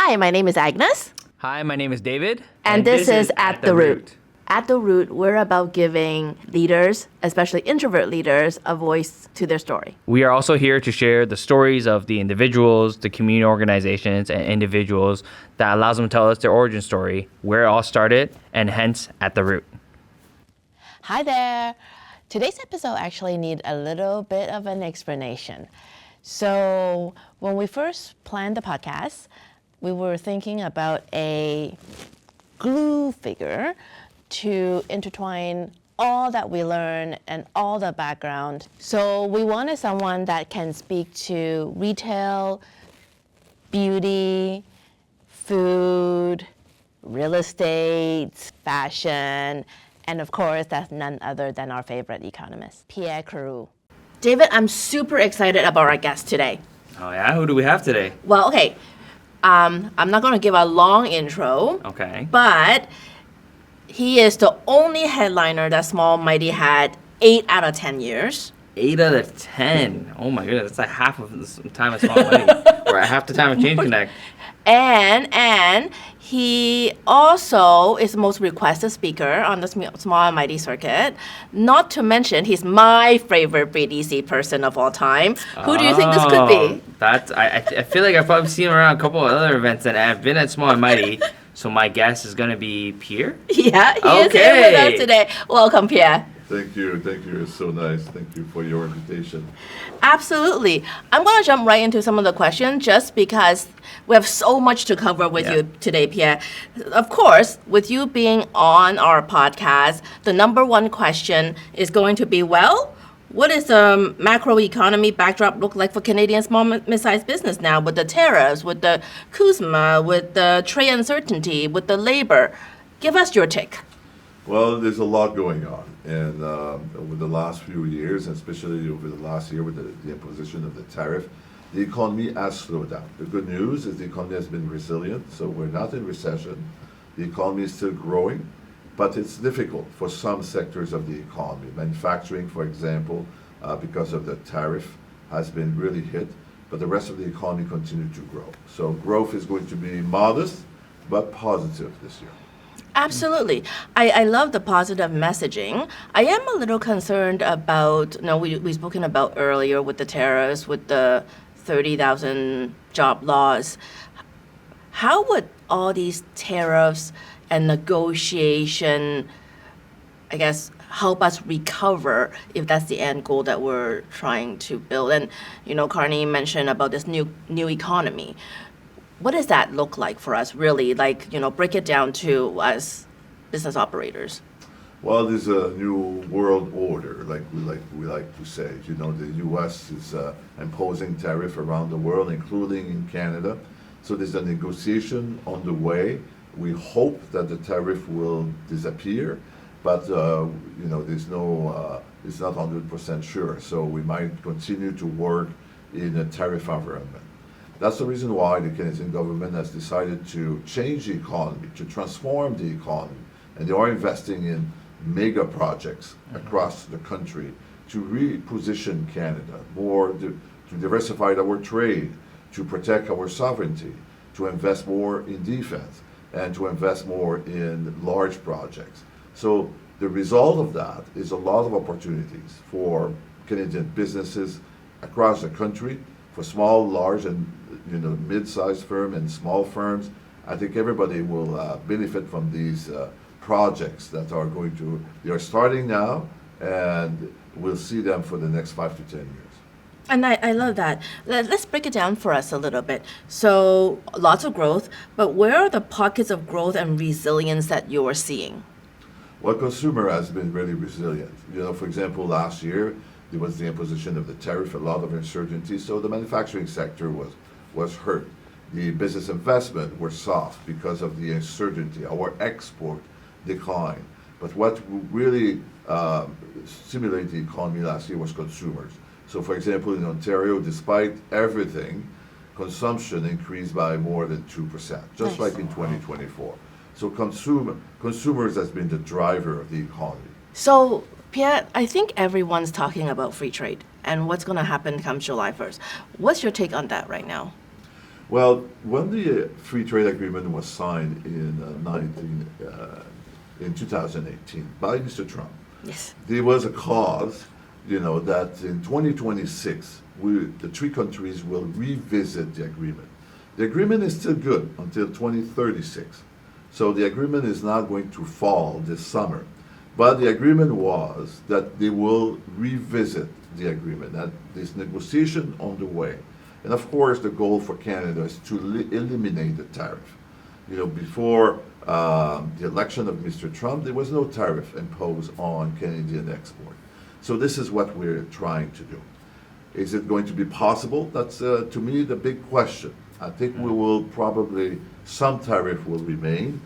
Hi, my name is Agnes. Hi, my name is David. And this is At the Root. At the Root, we're about giving leaders, especially introvert leaders, a voice to their story. We are also here to share the stories of the individuals, the community organizations, and individuals that allows them to tell us their origin story, where it all started, and hence At the Root. Hi there. Today's episode actually needs a little bit of an explanation. So when we first planned the podcast, we were thinking about a glue figure to intertwine all that we learn and all the background. So we wanted someone that can speak to retail, beauty, food, real estate, fashion, and of course, that's none other than our favorite economist, Pierre Cléroux. David, I'm super excited about our guest today. Oh yeah? Who do we have today? Well, okay. I'm not going to give a long intro. Okay. But he is the only headliner that Small Mighty had 8 out of 10 years. 8 out of 10. Oh my goodness, that's like half of the time of Small Mighty. Or half the time of Change Connect. And he also is the most requested speaker on the Small and Mighty circuit. Not to mention, he's my favorite BDC person of all time. Who do you think this could be? I feel like I've probably seen him around a couple of other events, and I've been at Small and Mighty. So my guess is going to be Pierre? Yeah, he is here with us today. Welcome, Pierre. Thank you. It's so nice. Thank you for your invitation. Absolutely. I'm going to jump right into some of the questions just because we have so much to cover with you today, Pierre. Of course, with you being on our podcast, the number one question is going to be, well, what does the macroeconomy backdrop look like for Canadian small mid-sized business now with the tariffs, with the CUSMA, with the trade uncertainty, with the labor? Give us your take. Well, there's a lot going on. And over the last few years, and especially over the last year with the imposition of the tariff, the economy has slowed down. The good news is the economy has been resilient, so we're not in recession. The economy is still growing, but it's difficult for some sectors of the economy. Manufacturing, for example, because of the tariff, has been really hit, but the rest of the economy continued to grow. So growth is going to be modest, but positive this year. Absolutely. I love the positive messaging. I am a little concerned about, we've spoken about earlier with the tariffs, with the 30,000 job loss. How would all these tariffs and negotiation, I guess, help us recover if that's the end goal that we're trying to build? And, Carney mentioned about this new economy. What does that look like for us, really? Like, break it down to us business operators. Well, there's a new world order, like we like to say. The U.S. is imposing tariff around the world, including in Canada. So there's a negotiation on the way. We hope that the tariff will disappear, but there's no, it's not 100% sure. So we might continue to work in a tariff environment. That's the reason why the Canadian government has decided to change the economy, to transform the economy. And they are investing in mega projects across the country to reposition Canada more, to diversify our trade, to protect our sovereignty, to invest more in defense, and to invest more in large projects. So the result of that is a lot of opportunities for Canadian businesses across the country, for small, large, and mid-sized firms and small firms. I think everybody will benefit from these projects that they are starting now, and we'll see them for the next 5 to 10 years. And I love that. Let's break it down for us a little bit. So lots of growth, but where are the pockets of growth and resilience that you are seeing? Well, consumer has been really resilient. For example, last year, there was the imposition of the tariff, a lot of uncertainty, so the manufacturing sector was hurt. The business investment were soft because of the uncertainty. Our export declined. But what really stimulated the economy last year was consumers. So for example, in Ontario, despite everything, consumption increased by more than 2%, just like in 2024. So consumers has been the driver of the economy. So Pierre, I think everyone's talking about free trade and what's going to happen come July 1st. What's your take on that right now? Well, when the free trade agreement was signed in 2018 by Mr. Trump, Yes. there was a clause, that in 2026, the three countries will revisit the agreement. The agreement is still good until 2036. So the agreement is not going to fall this summer. But the agreement was that they will revisit the agreement, that there's negotiation on the way. And of course, the goal for Canada is to eliminate the tariff. Before the election of Mr. Trump, there was no tariff imposed on Canadian export. So this is what we're trying to do. Is it going to be possible? That's, to me, the big question. I think we will probably, some tariff will remain.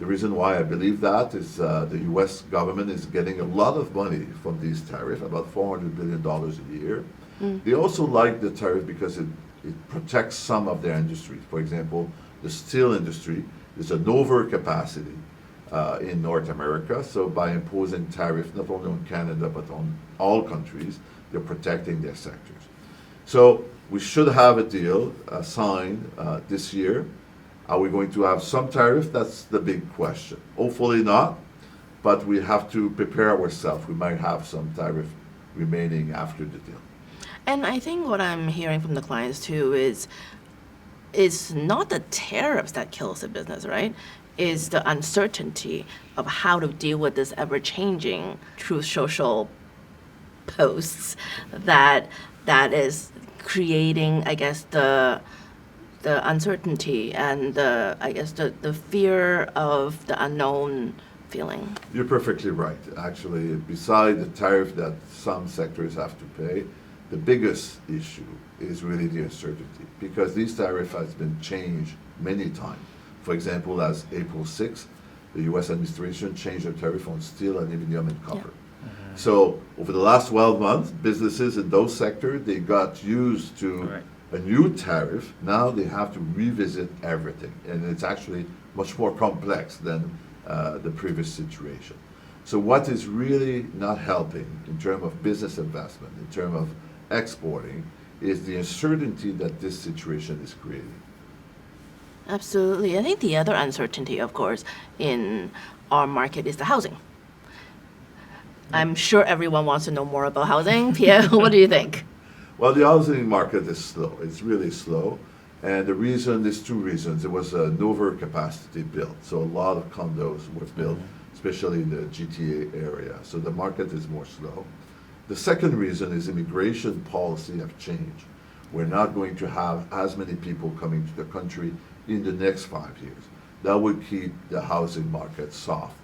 The reason why I believe that is the U.S. government is getting a lot of money from these tariffs, about $400 billion a year. They also like the tariff because it protects some of their industries. For example, the steel industry is an overcapacity in North America. So by imposing tariff not only on Canada but on all countries, they're protecting their sectors. So we should have a deal signed this year. Are we going to have some tariff? That's the big question. Hopefully not, but we have to prepare ourselves. We might have some tariff remaining after the deal. And I think what I'm hearing from the clients too is it's not the tariffs that kills the business, right? Is the uncertainty of how to deal with this ever-changing Truth Social posts that is creating, I guess, the uncertainty and the fear of the unknown feeling. You're perfectly right. Actually, beside the tariff that some sectors have to pay, the biggest issue is really the uncertainty because these tariffs has been changed many times. For example, as April 6th, the U.S. administration changed the tariff on steel, aluminum, and copper. Yeah. So over the last 12 months, businesses in those sectors, they got used to a new tariff. Now they have to revisit everything. And it's actually much more complex than the previous situation. So what is really not helping in terms of business investment, in terms of exporting, is the uncertainty that this situation is creating. Absolutely. I think the other uncertainty, of course, in our market is the housing. I'm sure everyone wants to know more about housing. Pierre, what do you think? Well, the housing market is slow. It's really slow. And there's two reasons. There was an overcapacity built. So a lot of condos were built, especially in the GTA area. So the market is more slow. The second reason is immigration policy have changed. We're not going to have as many people coming to the country in the next 5 years. That would keep the housing market soft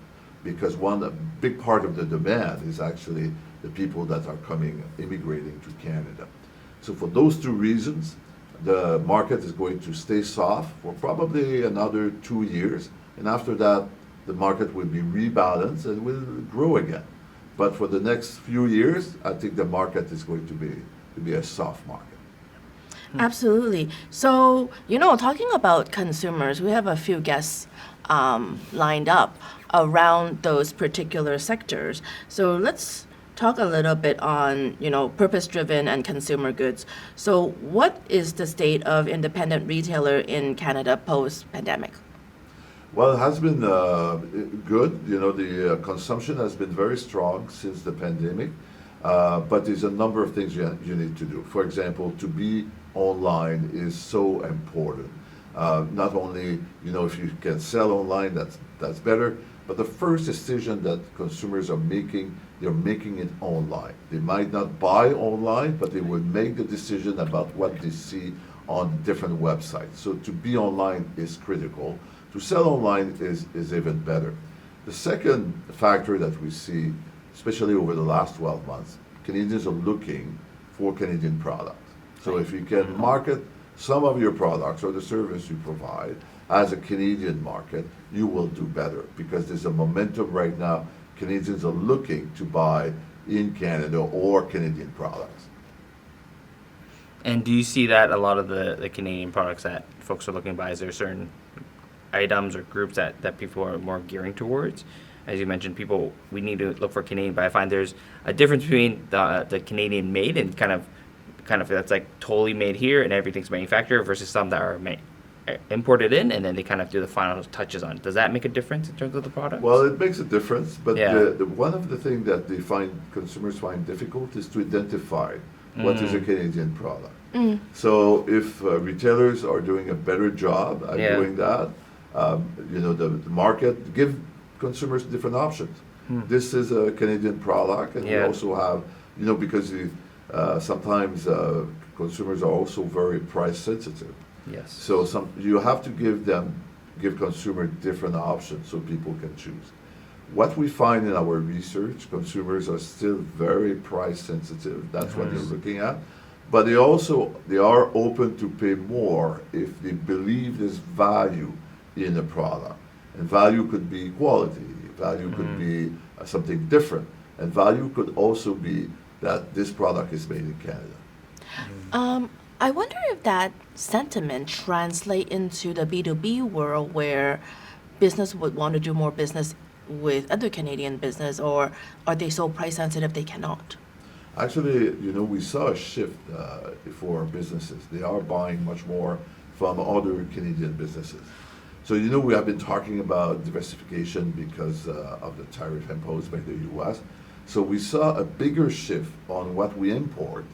because a big part of the demand is actually the people that are immigrating to Canada. So for those two reasons, the market is going to stay soft for probably another 2 years. And after that, the market will be rebalanced and will grow again. But for the next few years, I think the market is going to be a soft market. Absolutely. So, talking about consumers, we have a few guests lined up around those particular sectors. So let's talk a little bit on, purpose-driven and consumer goods. So what is the state of independent retailer in Canada post-pandemic? Well, it has been good. The consumption has been very strong since the pandemic, but there's a number of things you need to do. For example, to be online is so important. Not only, if you can sell online, that's better, but the first decision that consumers are making, they're making it online. They might not buy online, but they will make the decision about what they see on different websites. So to be online is critical. To sell online is even better. The second factor that we see, especially over the last 12 months, Canadians are looking for Canadian products. So if you can market some of your products or the service you provide as a Canadian market, you will do better because there's a momentum right now. Canadians are looking to buy in Canada or Canadian products. And do you see that a lot of the Canadian products that folks are looking to buy, is there certain items or groups that people are more gearing towards? As you mentioned, we need to look for Canadian, but I find there's a difference between the Canadian made and kind of kind of that's like totally made here and everything's manufactured versus some that are imported in and then they kind of do the final touches on it. Does that make a difference in terms of the product? Well, it makes a difference, but Yeah. one of the things that consumers find difficult is to identify what is a Canadian product. So if retailers are doing a better job at Yeah. doing that, the market give consumers different options. This is a Canadian product, and we Yeah. also have, because sometimes consumers are also very price sensitive. Yes. So you have to give consumer different options so people can choose. What we find in our research, consumers are still very price sensitive. That's what they're looking at. But they are open to pay more if they believe there's value in a product. And value could be quality, value could be something different, and value could also be that this product is made in Canada. I wonder if that sentiment translate into the B2B world where business would want to do more business with other Canadian business, or are they so price sensitive they cannot? Actually, we saw a shift for businesses. They are buying much more from other Canadian businesses. So, we have been talking about diversification because of the tariff imposed by the U.S. So we saw a bigger shift on what we import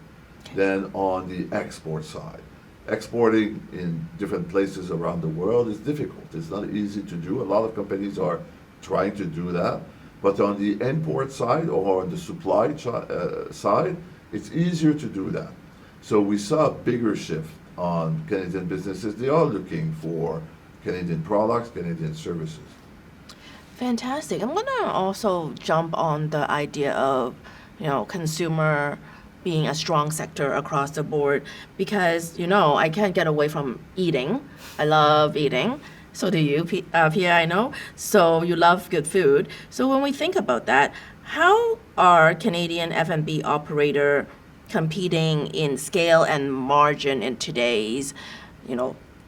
than on the export side. Exporting in different places around the world is difficult. It's not easy to do. A lot of companies are trying to do that. But on the import side or on the supply side, it's easier to do that. So we saw a bigger shift on Canadian businesses. They are looking for Canadian products, Canadian services. Fantastic. I'm gonna also jump on the idea of, consumer being a strong sector across the board because, I can't get away from eating. I love eating. So do you, Pierre, I know. So you love good food. So when we think about that, how are Canadian F&B operator competing in scale and margin in today's,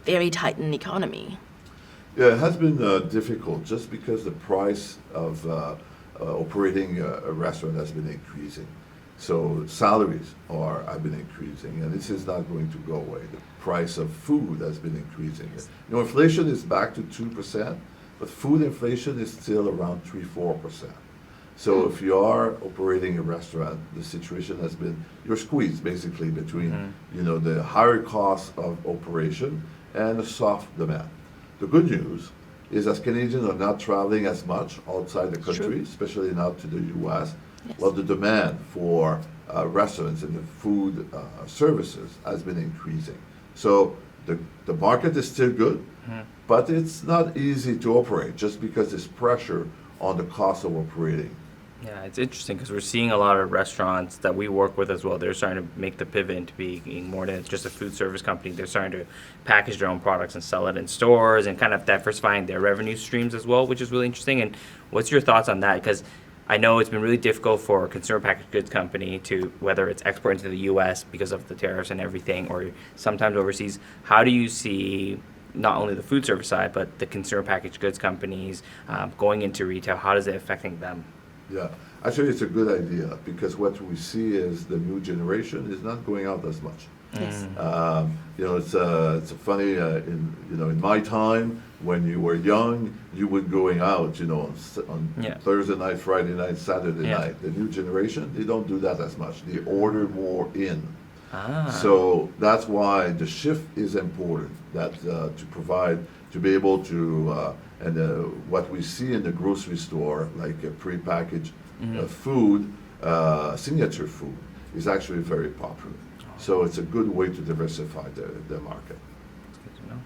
very tightened economy? Yeah, it has been difficult just because the price of operating a restaurant has been increasing. So salaries have been increasing, and this is not going to go away. The price of food has been increasing. Inflation is back to 2%, but food inflation is still around 3-4%. So if you are operating a restaurant, the situation has been, you're squeezed basically between, the higher cost of operation and the soft demand. The good news is as Canadians are not traveling as much outside the country, especially not to the U.S., well, the demand for restaurants and the food services has been increasing. So the market is still good, but it's not easy to operate just because there's pressure on the cost of operating. Yeah, it's interesting because we're seeing a lot of restaurants that we work with as well. They're starting to make the pivot into being more than just a food service company. They're starting to package their own products and sell it in stores and kind of diversifying their revenue streams as well, which is really interesting. And what's your thoughts on that? Because I know it's been really difficult for a consumer packaged goods company to, whether it's export into the U.S. because of the tariffs and everything, or sometimes overseas. How do you see not only the food service side, but the consumer packaged goods companies going into retail? How is it affecting them? Yeah, actually, it's a good idea because what we see is the new generation is not going out as much. Yes. It's funny. In my time, when you were young, you would going out. On Thursday night, Friday night, Saturday night. The new generation, they don't do that as much. They order more in. So that's why the shift is important. That to be able to what we see in the grocery store, like a prepackaged food, signature food, is actually very popular. So it's a good way to diversify the market. That's good to know.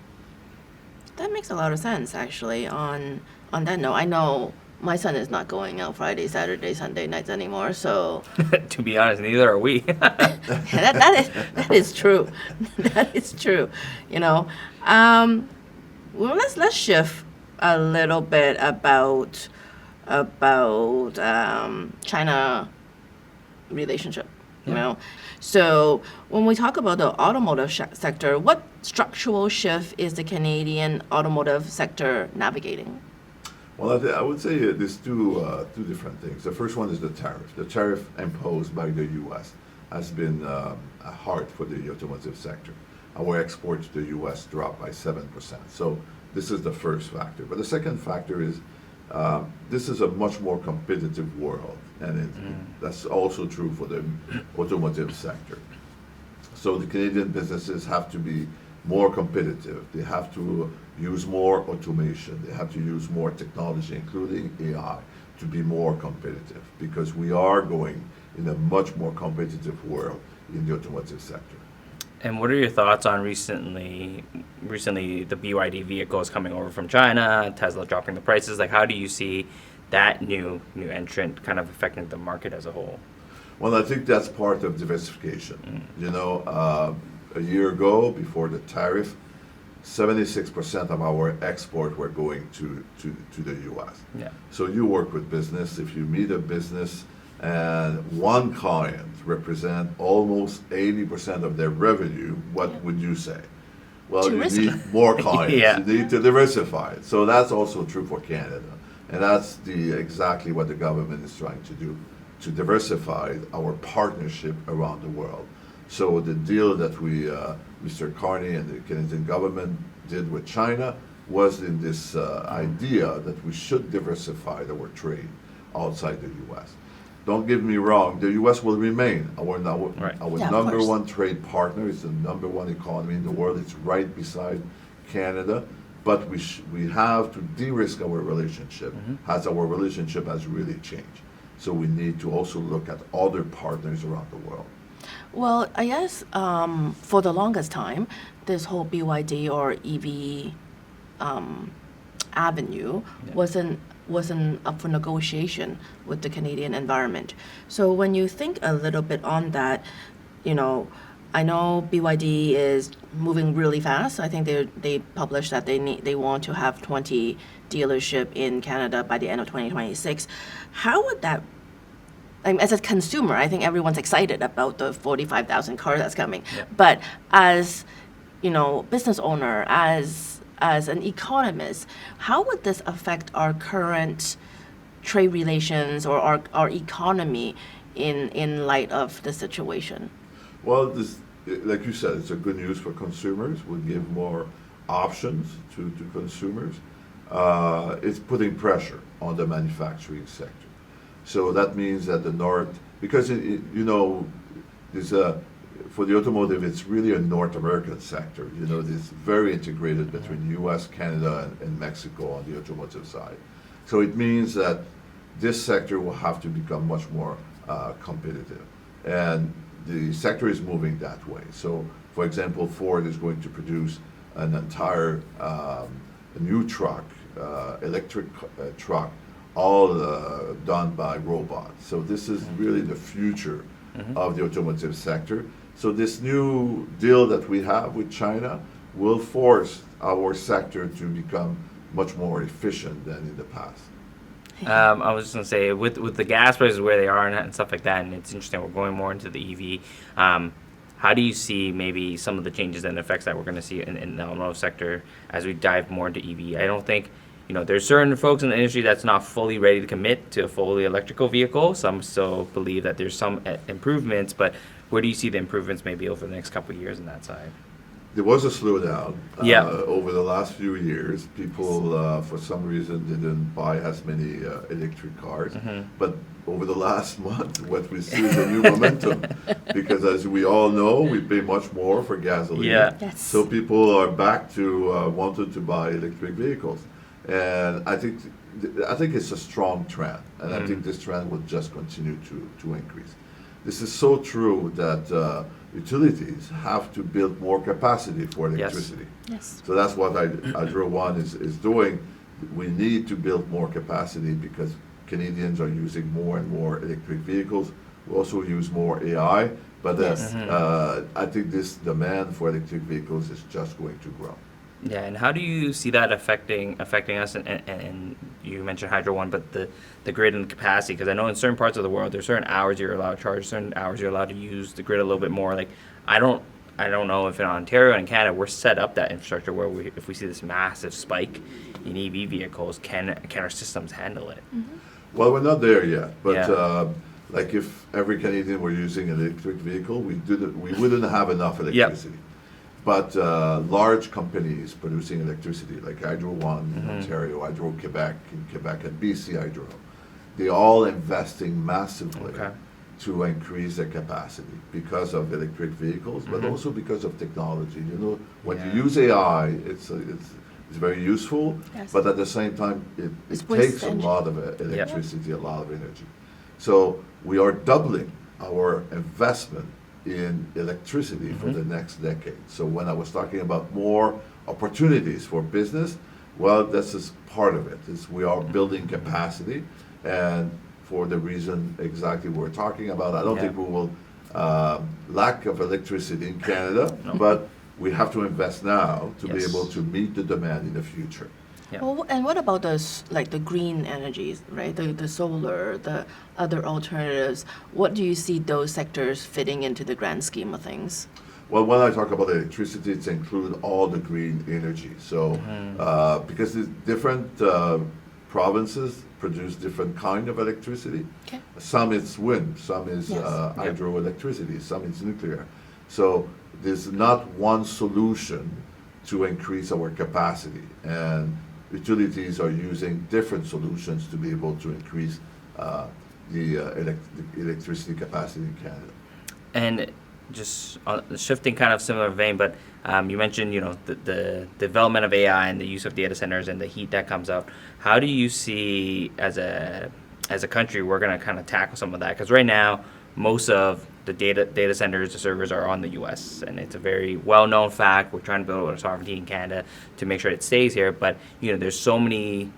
That makes a lot of sense, actually. On that note, I know my son is not going out Friday, Saturday, Sunday nights anymore. So To be honest, neither are we. that is true. That is true. Well, let's shift a little bit about China relationship. So when we talk about the automotive sector, what structural shift is the Canadian automotive sector navigating? Well, I would say there's two different things. The first one is the tariff imposed by the U.S. has been hard for the automotive sector. Our exports to the U.S. dropped by 7%. So this is the first factor. But the second factor is this is a much more competitive world, and that's also true for the automotive sector. So the Canadian businesses have to be more competitive. They have to use more automation. They have to use more technology, including AI, to be more competitive, because we are going in a much more competitive world in the automotive sector. And what are your thoughts on recently the BYD vehicles coming over from China, Tesla dropping the prices? Like, how do you see that new entrant kind of affecting the market as a whole? Well, I think that's part of diversification. You know, a year ago, before the tariff, 76% of our export were going to the U.S. Yeah. So you work with business. If you meet a business and one client represent almost 80% of their revenue, what would you say? Well, you need more clients. Yeah. You need to diversify it. So that's also true for Canada. And that's exactly what the government is trying to do, to diversify our partnership around the world. So the deal that Mr. Carney and the Canadian government did with China was in this idea that we should diversify our trade outside the U.S. Don't get me wrong, the U.S. will remain our number one trade partner. It's the number one economy in the world. It's right beside Canada. But we have to de-risk our relationship as our relationship has really changed. So we need to also look at other partners around the world. Well, I guess for the longest time, this whole BYD or EV avenue wasn't up for negotiation with the Canadian environment. So when you think a little bit on that, you know, I know BYD is moving really fast. I think they published that they want to have 20 dealership in Canada by the end of 2026. How would that, I mean, as a consumer, I think everyone's excited about the 45,000 car that's coming. Yeah. But as, you know, business owner, as an economist, how would this affect our current trade relations or our economy in light of the situation? Well, this, like you said, it's a good news for consumers. We'll give more options to consumers. It's putting pressure on the manufacturing sector. So that means that the North, because you know, there's for the automotive, it's really a North American sector. You know, it's very integrated between U.S., Canada, and Mexico on the automotive side. So it means that this sector will have to become much more competitive. And the sector is moving that way. So, for example, Ford is going to produce an entire new truck, electric truck, all done by robots. So this is really the future of the automotive sector. So this new deal that we have with China will force our sector to become much more efficient than in the past. I was just going to say, with the gas prices where they are and stuff like that, and it's interesting, we're going more into the EV. How do you see maybe some of the changes and effects that we're going to see in the automotive sector as we dive more into EV? I don't think, you know, there's certain folks in the industry that's not fully ready to commit to a fully electrical vehicle. Some still believe that there's some improvements, but where do you see the improvements maybe over the next couple of years on that side? There was a slowdown over the last few years. People, for some reason, didn't buy as many electric cars. But over the last month, what we see is a new momentum. Because as we all know, we pay much more for gasoline. Yeah. Yes. So people are back to wanting to buy electric vehicles. And I think it's a strong trend. And I think this trend will just continue to increase. This is so true that utilities have to build more capacity for electricity. Yes. So that's what Hydro One is doing. We need to build more capacity because Canadians are using more and more electric vehicles. We also use more AI, but I think this demand for electric vehicles is just going to grow. Yeah, and how do you see that affecting us? And you mentioned Hydro One, but the grid and the capacity, because I know in certain parts of the world there's certain hours you're allowed to charge, certain hours you're allowed to use the grid a little bit more. Like I don't know if in Ontario and Canada we're set up that infrastructure where if we see this massive spike in EV vehicles, can our systems handle it? Well, we're not there yet, but like if every Canadian were using an electric vehicle, we wouldn't have enough electricity. But large companies producing electricity, like Hydro One in Ontario, Hydro Quebec in Quebec, and BC Hydro, they all investing massively to increase their capacity because of electric vehicles, but also because of technology. You know, when you use AI, it's very useful, but at the same time, it takes a lot of electricity, a lot of energy. So we are doubling our investment in electricity for the next decade. So when I was talking about more opportunities for business, well, this is part of it. We are building capacity, and for the reason exactly we're talking about, I don't think we will lack of electricity in Canada, but we have to invest now to be able to meet the demand in the future. Yeah. Well, and what about the green energies, right? The solar, the other alternatives. What do you see those sectors fitting into the grand scheme of things? Well, when I talk about electricity, it's include all the green energy. So, because the different provinces produce different kind of electricity. Okay. Some is wind, some is hydroelectricity, some is nuclear. So there's not one solution to increase our capacity, and utilities are using different solutions to be able to increase the electricity capacity in Canada. And just shifting kind of similar vein, but you mentioned, the development of AI and the use of data centers and the heat that comes out. How do you see as a country we're going to kind of tackle some of that? Because right now, most of the data centers, the servers are on the U.S., and it's a very well-known fact. We're trying to build a sovereignty in Canada to make sure it stays here, but there's so many,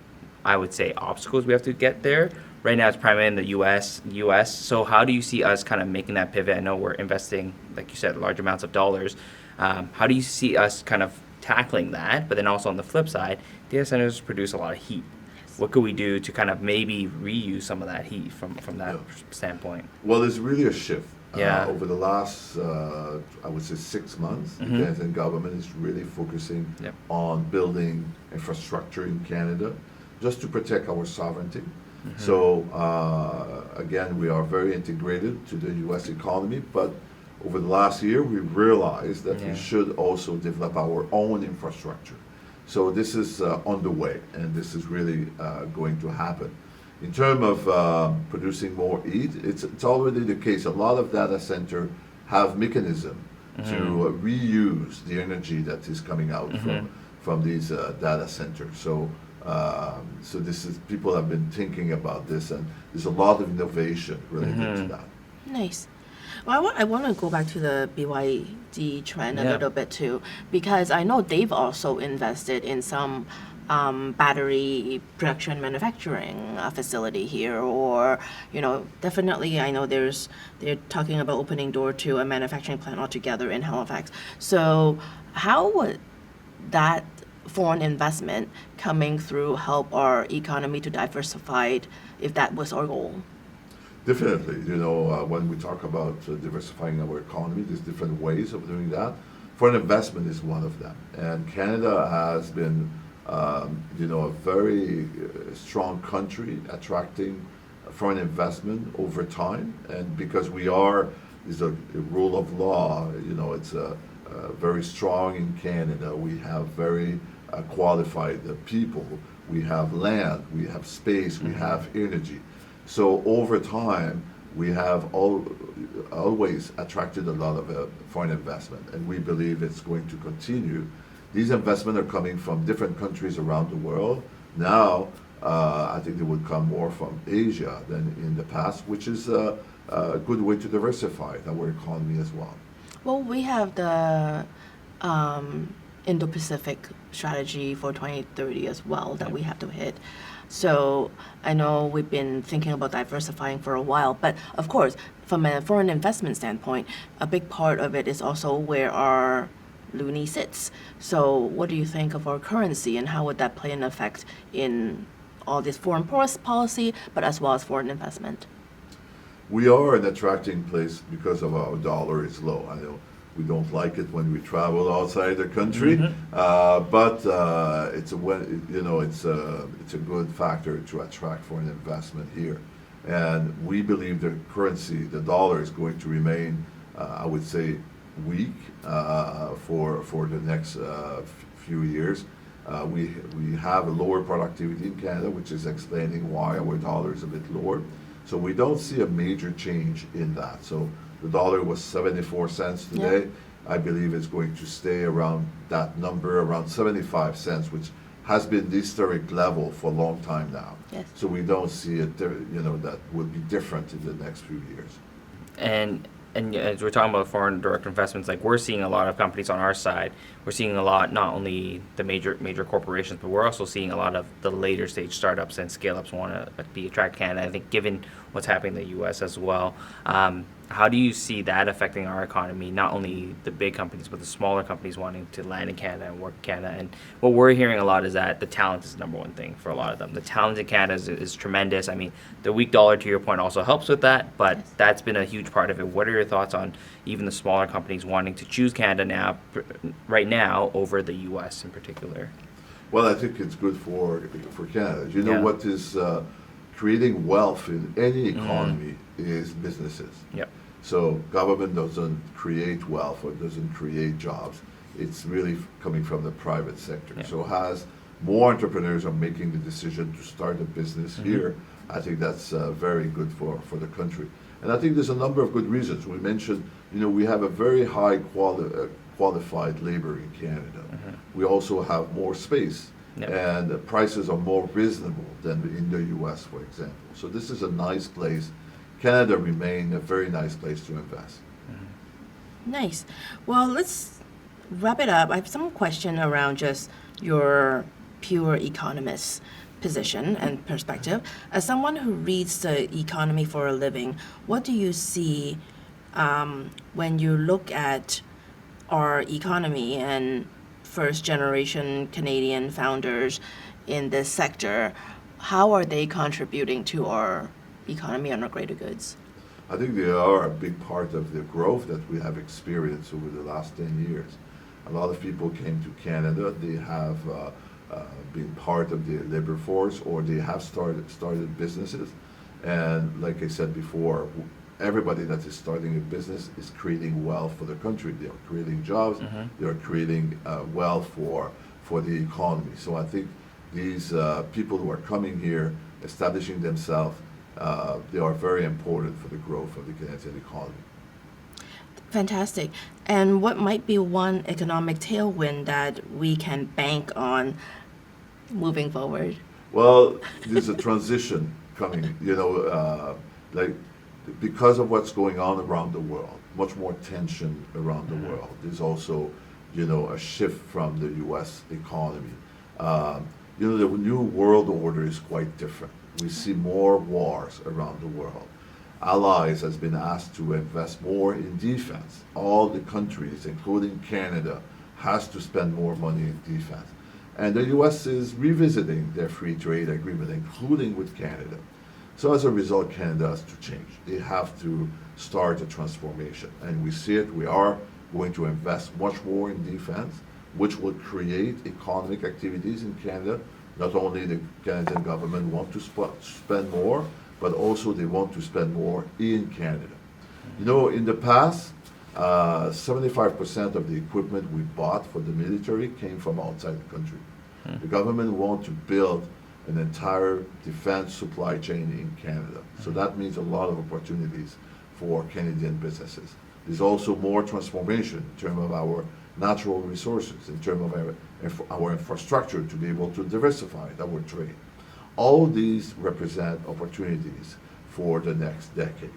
I would say, obstacles we have to get there. Right now, it's primarily in the U.S. So how do you see us kind of making that pivot? I know we're investing, like you said, large amounts of dollars. How do you see us kind of tackling that? But then also on the flip side, data centers produce a lot of heat. What could we do to kind of maybe reuse some of that heat from that standpoint? Well, there's really a shift. Over the last, I would say 6 months, the Canadian government is really focusing on building infrastructure in Canada just to protect our sovereignty. So, again, we are very integrated to the U.S. economy, but over the last year, we realized that we should also develop our own infrastructure. So this is on the way, and this is really going to happen. In terms of producing more heat, it's already the case. A lot of data centers have mechanism to reuse the energy that is coming out from these data centers. So this is, people have been thinking about this, and there's a lot of innovation related to that. Nice. Well, I want to go back to the BYD trend a little bit too, because I know they've also invested in some battery production manufacturing facility here, or definitely I know they're talking about opening door to a manufacturing plant altogether in Halifax. So how would that foreign investment coming through help our economy to diversify if that was our goal? Definitely. When we talk about diversifying our economy, there's different ways of doing that. Foreign investment is one of them. And Canada has been, a very strong country attracting foreign investment over time. And because is a rule of law, it's very strong in Canada. We have very qualified people. We have land, we have space, we have energy. So over time, we have always attracted a lot of foreign investment, and we believe it's going to continue. These investments are coming from different countries around the world. Now, I think they would come more from Asia than in the past, which is a good way to diversify our economy as well. Well, we have the Indo-Pacific strategy for 2030 as well that we have to hit. So I know we've been thinking about diversifying for a while, but of course, from a foreign investment standpoint, a big part of it is also where our loonie sits. So what do you think of our currency, and how would that play an effect in all this foreign policy, but as well as foreign investment? We are an attracting place because of our dollar is low. I know we don't like it when we travel outside the country, but it's a good factor to attract foreign investment here. And we believe the currency, the dollar, is going to remain, I would say, weak for the next few years. We have a lower productivity in Canada, which is explaining why our dollar is a bit lower. So we don't see a major change in that. So the dollar was 74 cents today. I believe it's going to stay around that number, around 75 cents, which has been the historic level for a long time now. Yes. So we don't see it, that would be different in the next few years. And as we're talking about foreign direct investments, like we're seeing a lot of companies on our side. We're seeing a lot, not only the major corporations, but we're also seeing a lot of the later stage startups and scale ups want to be attract Canada. I think given what's happening in the U.S. as well, how do you see that affecting our economy? Not only the big companies, but the smaller companies wanting to land in Canada and work in Canada. And what we're hearing a lot is that the talent is the number one thing for a lot of them. The talent in Canada is tremendous. I mean, the weak dollar, to your point, also helps with that, but Yes. that's been a huge part of it. What are your thoughts on even the smaller companies wanting to choose Canada right now over the U.S. in particular? Well, I think it's good for Canada. You know Yeah. what is creating wealth in any economy is businesses. Yep. So government doesn't create wealth or doesn't create jobs. It's really coming from the private sector. Yeah. So as more entrepreneurs are making the decision to start a business here, I think that's very good for the country. And I think there's a number of good reasons. We mentioned, we have a very high qualified labor in Canada. We also have more space. Yep. And the prices are more reasonable than in the U.S., for example. So this is a nice place. Canada remains a very nice place to invest. Nice. Well, let's wrap it up. I have some question around just your pure economist position and perspective. As someone who reads the economy for a living, what do you see when you look at our economy and first generation Canadian founders in this sector? How are they contributing to our economy and our greater goods? I think they are a big part of the growth that we have experienced over the last 10 years. A lot of people came to Canada. They have been part of the labor force, or they have started businesses. And like I said before, everybody that is starting a business is creating wealth for the country. They are creating jobs. They are creating wealth for the economy. So I think these people who are coming here, establishing themselves, they are very important for the growth of the Canadian economy. Fantastic. And what might be one economic tailwind that we can bank on moving forward? Well, there's a transition coming, like because of what's going on around the world, much more tension around the world. There's also, a shift from the U.S. economy. The new world order is quite different. We see more wars around the world. Allies has been asked to invest more in defense. All the countries, including Canada, has to spend more money in defense. And the U.S. is revisiting their free trade agreement, including with Canada. So as a result, Canada has to change. They have to start a transformation. And we see it. We are going to invest much more in defense, which will create economic activities in Canada. Not only the Canadian government want to spend more, but also they want to spend more in Canada. In the past, 75% of the equipment we bought for the military came from outside the country. The government wants to build an entire defense supply chain in Canada. So that means a lot of opportunities for Canadian businesses. There's also more transformation in terms of our natural resources, in terms of our infrastructure to be able to diversify our trade. All these represent opportunities for the next decade.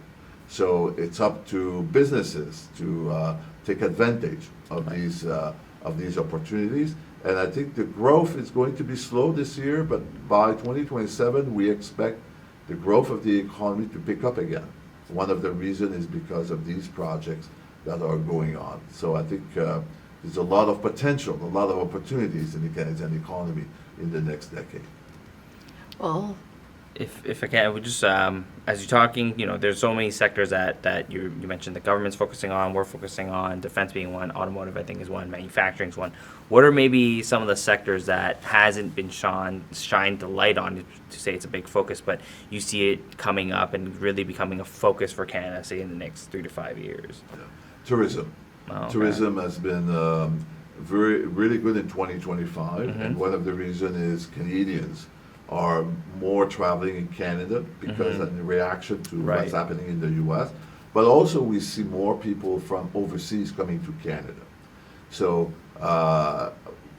So it's up to businesses to take advantage of these opportunities. And I think the growth is going to be slow this year, but by 2027, we expect the growth of the economy to pick up again. One of the reasons is because of these projects that are going on. So I think there's a lot of potential, a lot of opportunities in the Canadian economy in the next decade. Well, if I can, we just as you're talking, there's so many sectors that you mentioned the government's focusing on, we're focusing on, defense being one, automotive I think is one, manufacturing is one. What are maybe some of the sectors that hasn't been shined the light on to say it's a big focus, but you see it coming up and really becoming a focus for Canada, say in the next 3 to 5 years? Yeah. Tourism. Oh, okay. Tourism has been really good in 2025, and one of the reasons is Canadians are more traveling in Canada because in reaction to what's happening in the U.S. But also we see more people from overseas coming to Canada. So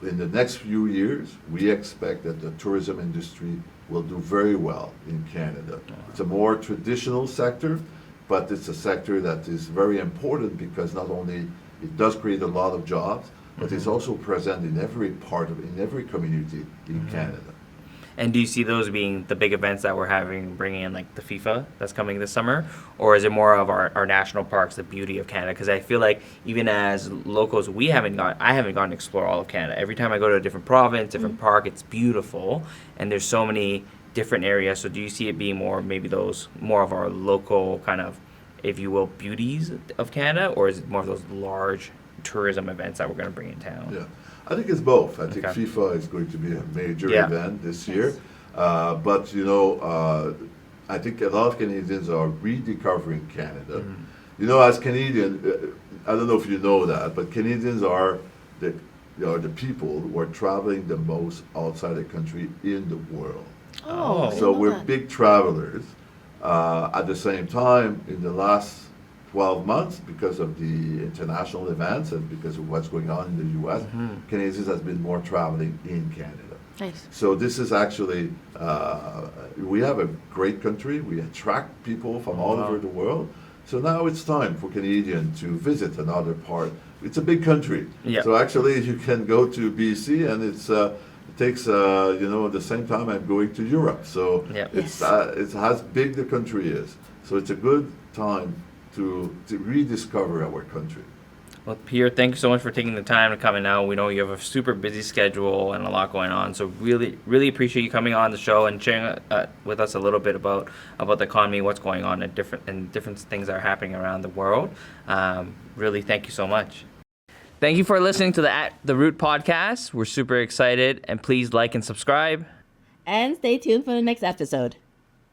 in the next few years, we expect that the tourism industry will do very well in Canada. It's a more traditional sector, but it's a sector that is very important because not only it does create a lot of jobs, but it's also present in every community in Canada. And do you see those being the big events that we're having, bringing in like the FIFA that's coming this summer? Or is it more of our national parks, the beauty of Canada? Because I feel like even as locals, I haven't gone to explore all of Canada. Every time I go to a different province, different park, it's beautiful. And there's so many different areas. So do you see it being maybe those more of our local kind of, if you will, beauties of Canada? Or is it more of those large tourism events that we're going to bring in town? Yeah. I think it's both. I think Okay. FIFA is going to be a major Yeah. event this year. But, I think a lot of Canadians are rediscovering Canada. As Canadian, I don't know if you know that, but Canadians are the people who are traveling the most outside the country in the world. Oh, I So know we're that. big travelers. At the same time, in the last 12 months, because of the international events and because of what's going on in the U.S., Canadians has been more traveling in Canada. Nice. So this is actually, we have a great country. We attract people from all over the world. So now it's time for Canadians to visit another part. It's a big country. Yeah. So actually you can go to BC and it takes, the same time I'm going to Europe. So Yeah. it's Yes. how big the country is. So it's a good time to rediscover our country. Well, Pierre, thank you so much for taking the time to come in now. We know you have a super busy schedule and a lot going on, so really, really appreciate you coming on the show and sharing with us a little bit about the economy, what's going on, and different things that are happening around the world. Really, thank you so much. Thank you for listening to the At the Root podcast. We're super excited, and please like and subscribe. And stay tuned for the next episode.